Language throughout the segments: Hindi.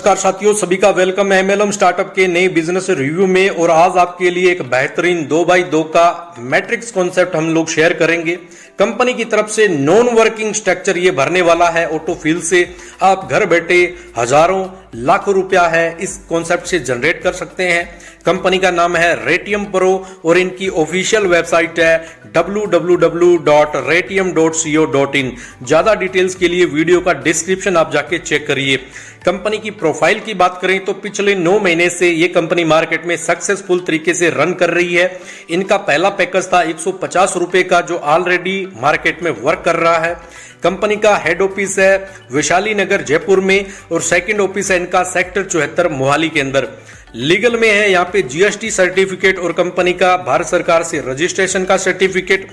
नमस्कार साथियों, सभी का वेलकम है एमएलएम स्टार्टअप के नए बिजनेस रिव्यू में। और आज आपके लिए एक बेहतरीन 2x2 का मैट्रिक्स कॉन्सेप्ट हम लोग शेयर करेंगे। कंपनी की तरफ से नॉन वर्किंग स्ट्रक्चर ये भरने वाला है ऑटोफिल से। आप घर बैठे हजारों लाखों रुपया है इस कॉन्सेप्ट से जनरेट कर सकते हैं। कंपनी का नाम है रेटियम प्रो और इनकी ऑफिशियल वेबसाइट है www.retium.co.in। ज्यादा डिटेल्स के लिए वीडियो का डिस्क्रिप्शन आप जाके चेक करिए। कंपनी की प्रोफाइल की बात करें तो पिछले 9 महीने से ये कंपनी मार्केट में सक्सेसफुल तरीके से रन कर रही है। इनका पहला पैकेज था 150 रुपए का, जो ऑलरेडी मार्केट में वर्क कर रहा है। कंपनी का हेड ऑफिस है वैशाली नगर जयपुर में और सेकंड ऑफिस है इनका सेक्टर 74 मोहाली के अंदर। लीगल में है यहाँ पे जीएसटी सर्टिफिकेट और कंपनी का भारत सरकार से रजिस्ट्रेशन का सर्टिफिकेट।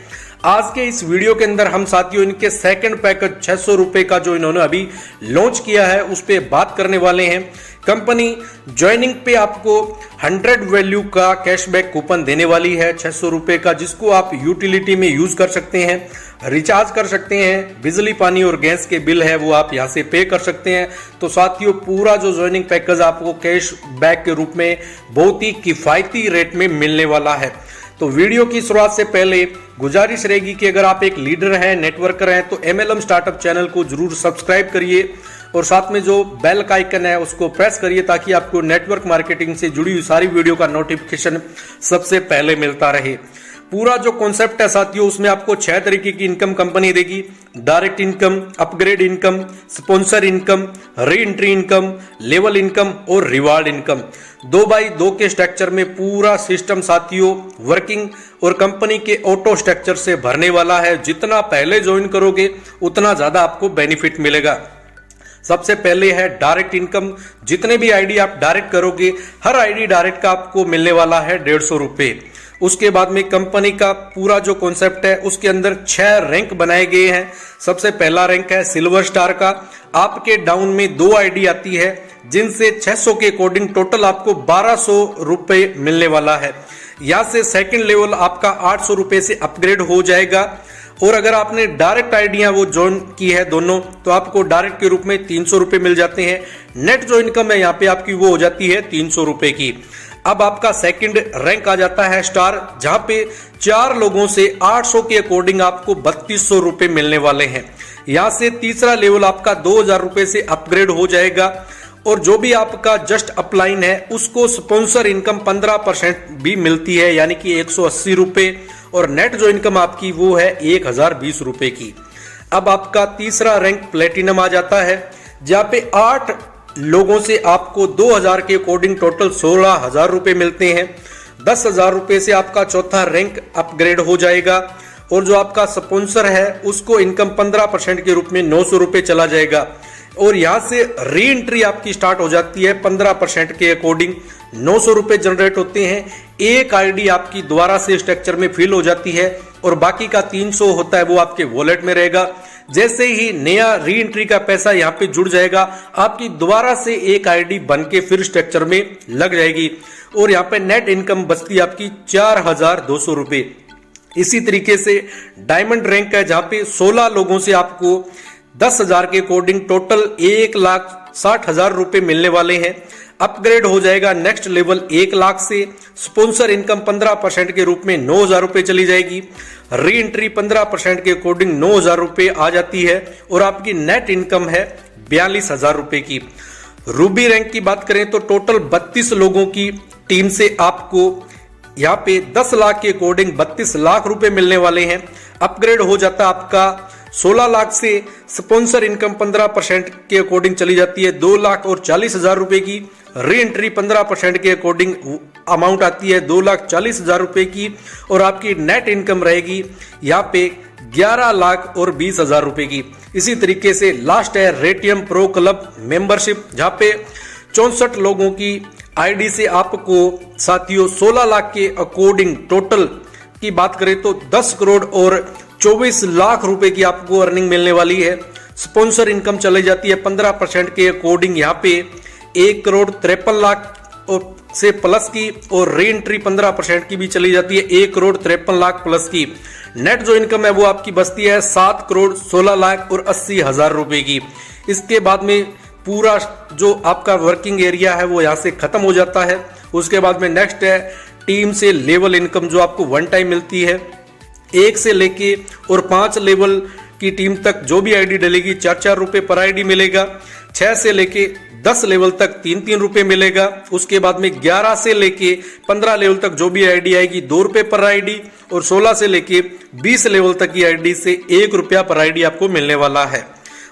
आज के इस वीडियो के अंदर हम साथियों इनके सेकंड पैकेज 600 रुपए का जो इन्होंने अभी लॉन्च किया है उस पे बात करने वाले हैं। कंपनी ज्वाइनिंग पे आपको 100 वैल्यू का कैशबैक कूपन देने वाली है 600 रुपए का, जिसको आप यूटिलिटी में यूज कर सकते हैं, रिचार्ज कर सकते हैं। बिजली पानी और गैस के बिल है वो आप यहां से पे कर सकते हैं। तो साथियों पूरा जो ज्वाइनिंग पैकेज आपको कैशबैक के रूप में बहुत ही किफायती रेट में मिलने वाला है। तो वीडियो की शुरुआत से पहले गुजारिश रहेगी कि अगर आप एक लीडर हैं, नेटवर्कर हैं, तो एमएलएम स्टार्टअप चैनल को जरूर सब्सक्राइब करिए और साथ में जो बेल का आइकन है उसको प्रेस करिए ताकि आपको नेटवर्क मार्केटिंग से जुड़ी हुई सारी वीडियो का नोटिफिकेशन सबसे पहले मिलता रहे। पूरा जो कॉन्सेप्ट है साथियों उसमें आपको 6 तरीके की इनकम कंपनी देगी। Direct income, upgrade income, sponsor income, re entry income, level income और रिवार्ड इनकम। 2x2 के स्ट्रक्चर में पूरा सिस्टम साथियों वर्किंग और कंपनी के ऑटो स्ट्रक्चर से भरने वाला है। जितना पहले ज्वाइन करोगे उतना ज्यादा आपको बेनिफिट मिलेगा। सबसे पहले है डायरेक्ट इनकम। जितने भी आईडी आप डायरेक्ट करोगे हर आईडी डायरेक्ट का आपको मिलने वाला है 150 रुपए। उसके बाद में कंपनी का पूरा जो कॉन्सेप्ट है उसके अंदर 6 रैंक बनाए गए हैं। सबसे पहला रैंक है सिल्वर स्टार का। आपके डाउन में 2 आईडी आती है जिनसे 600 के अकॉर्डिंग टोटल आपको 1200 रुपए मिलने वाला है। यहां से सेकंड लेवल आपका 800 रुपए से अपग्रेड हो जाएगा। और अगर आपने डायरेक्ट आईडियां वो ज्वाइन की है दोनों तो आपको डायरेक्ट के रूप में 300 रुपए मिल जाते हैं। नेट जो इनकम है यहाँ पे आपकी वो हो जाती है 300 रुपए की। अब आपका सेकंड रैंक आ जाता है स्टार, जहां पे 4 लोगों से 800 के अकॉर्डिंग आपको 3200 रुपए मिलने वाले हैं। यहां से तीसरा लेवल आपका 2000 रुपए से अपग्रेड हो जाएगा। और जो भी आपका जस्ट अपलाइन है उसको स्पॉन्सर इनकम 15% भी मिलती है, यानी कि 180 रुपए। और नेट जो इनकम आपकी वो है 1020 रुपए की। अब आपका तीसरा रैंक प्लेटिनम आ जाता है, जहां पे 8 लोगों से आपको 2000 के अकॉर्डिंग टोटल 16,000 रुपए मिलते हैं। 10,000 रुपए से आपका चौथा रैंक अपग्रेड हो जाएगा। और जो आपका स्पॉन्सर है उसको इनकम 15% के रूप में 900 रुपए चला जाएगा। और यहां से री एंट्री आपकी स्टार्ट हो जाती है 15% के अकॉर्डिंग 900 रुपए जनरेट होते हैं। एक आईडी आपकी दोबारा से स्ट्रक्चर में फिल हो जाती है और बाकी का 300 होता है वो आपके वॉलेट में रहेगा। जैसे ही नया री एंट्री का पैसा यहाँ पे जुड़ जाएगा आपकी दोबारा से एक आईडी बन के फिर स्ट्रक्चर में लग जाएगी। और यहाँ पे नेट इनकम बचती है आपकी 4200 रुपए। इसी तरीके से डायमंड रैंक है, जहां पे 16 लोगों से आपको 10,000 के अकॉर्डिंग टोटल 1,60,000 रुपए मिलने वाले हैं। अपग्रेड हो जाएगा नेक्स्ट लेवल 1 लाख से। स्पॉन्सर इनकम 15% के रूप में 9,000 रुपए चली जाएगी। री एंट्री 15% के अकॉर्डिंग 9,000 रुपए आ जाती है और आपकी नेट इनकम है 42,000 रुपए की। रूबी रैंक की बात करें तो टोटल 32 लोगों की टीम से आपको यहाँ पे 10 लाख के अकॉर्डिंग 32 लाख रुपए मिलने वाले हैं। अपग्रेड हो जाता आपका 16 लाख से। स्पॉन्सर इनकम 15% के अकॉर्डिंग चली जाती है 2,40,000 रुपए की। री एंट्री 15% के अकॉर्डिंग अमाउंट आती है 2,40,000 रुपए की। और आपकी नेट इनकम रहेगी यहाँ पे 11,20,000 रुपए की। इसी तरीके से लास्ट है रेटियम प्रो क्लब मेंबरशिप, जहां पे 64 लोगों की आईडी से आपको साथियों 16 लाख के अकॉर्डिंग टोटल की बात करें तो 10 करोड़ और 24 लाख रुपए की आपको अर्निंग मिलने वाली है। स्पॉन्सर इनकम चली जाती है 15% के अकॉर्डिंग यहाँ पे 1,53,00,000 से प्लस की। और री एंट्री 15% की भी चली जाती है 1,53,00,000 प्लस की। नेट जो इनकम है वो आपकी बचती है 7,16,80,000 रुपए की। इसके बाद में पूरा जो आपका वर्किंग एरिया है वो यहाँ से खत्म हो जाता है। उसके बाद में नेक्स्ट है टीम से लेवल इनकम, जो आपको वन टाइम मिलती है। 1 से लेके और 5 लेवल की टीम तक जो भी आईडी डलेगी 4-4 रुपए पर आईडी मिलेगा। 6 से लेके 10 लेवल तक 3-3 रुपए मिलेगा। उसके बाद में 11 से लेके 15 लेवल तक जो भी आईडी आएगी 2 रुपए पर आईडी, और 16 से लेके 20 लेवल तक की आईडी से 1 रुपया पर आईडी आपको मिलने वाला है।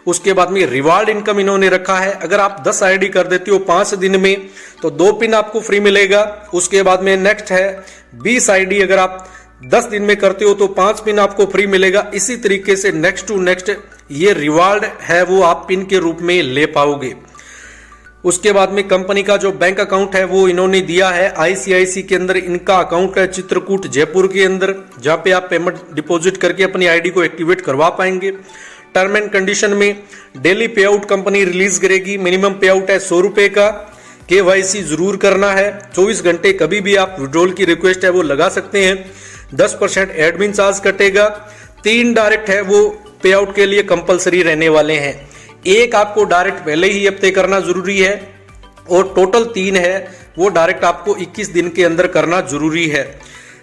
उसके बाद में रिवार्ड इनकम इन्होंने रखा है, अगर आप 10 आईडी कर देते हो 5 दिन में तो 2 पिन आपको फ्री मिलेगा। उसके बाद में नेक्स्ट है 20 आईडी अगर आप 10 दिन में करते हो तो 5 पिन आपको फ्री मिलेगा। इसी तरीके से नेक्स्ट टू नेक्स्ट ये रिवार्ड है वो आप पिन के रूप में ले पाओगे। उसके बाद में कंपनी का जो बैंक अकाउंट है वो इन्होंने दिया है आईसीआईसी के अंदर। इनका अकाउंट है चित्रकूट जयपुर के अंदर, जहां पे आप पेमेंट डिपॉजिट करके अपनी आईडी को एक्टिवेट करवा पाएंगे। टर्म एंड कंडीशन में डेली पे आउट कंपनी रिलीज करेगी। मिनिमम पे आउट है 100 रुपए का। केवाईसी जरूर करना है। 24 घंटे कभी भी आप विड्रॉल की रिक्वेस्ट है वो लगा सकते हैं। 10% एडमिन चार्ज कटेगा। 3 डायरेक्ट है वो पे आउट के लिए कंपलसरी रहने वाले हैं। एक आपको डायरेक्ट पहले ही हफ्ते करना जरूरी है और टोटल 3 है वो डायरेक्ट आपको 21 दिन के अंदर करना जरूरी है।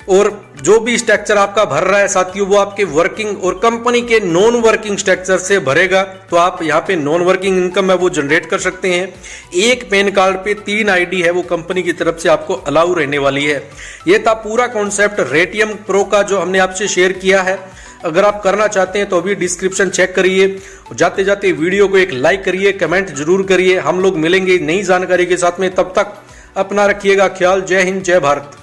और जो भी स्ट्रक्चर आपका भर रहा है साथियों वो आपके वर्किंग और कंपनी के नॉन वर्किंग स्ट्रक्चर से भरेगा, तो आप यहाँ पे नॉन वर्किंग इनकम है वो जनरेट कर सकते हैं। एक पैन कार्ड पे 3 आईडी है वो कंपनी की तरफ से आपको अलाउ रहने वाली है। ये था पूरा कॉन्सेप्ट रेटियम प्रो का जो हमने आपसे शेयर किया है। अगर आप करना चाहते हैं तो अभी डिस्क्रिप्शन चेक करिए, जाते जाते वीडियो को एक लाइक करिए, कमेंट जरूर करिए। हम लोग मिलेंगे नई जानकारी के साथ में, तब तक अपना रखिएगा ख्याल। जय हिंद, जय भारत।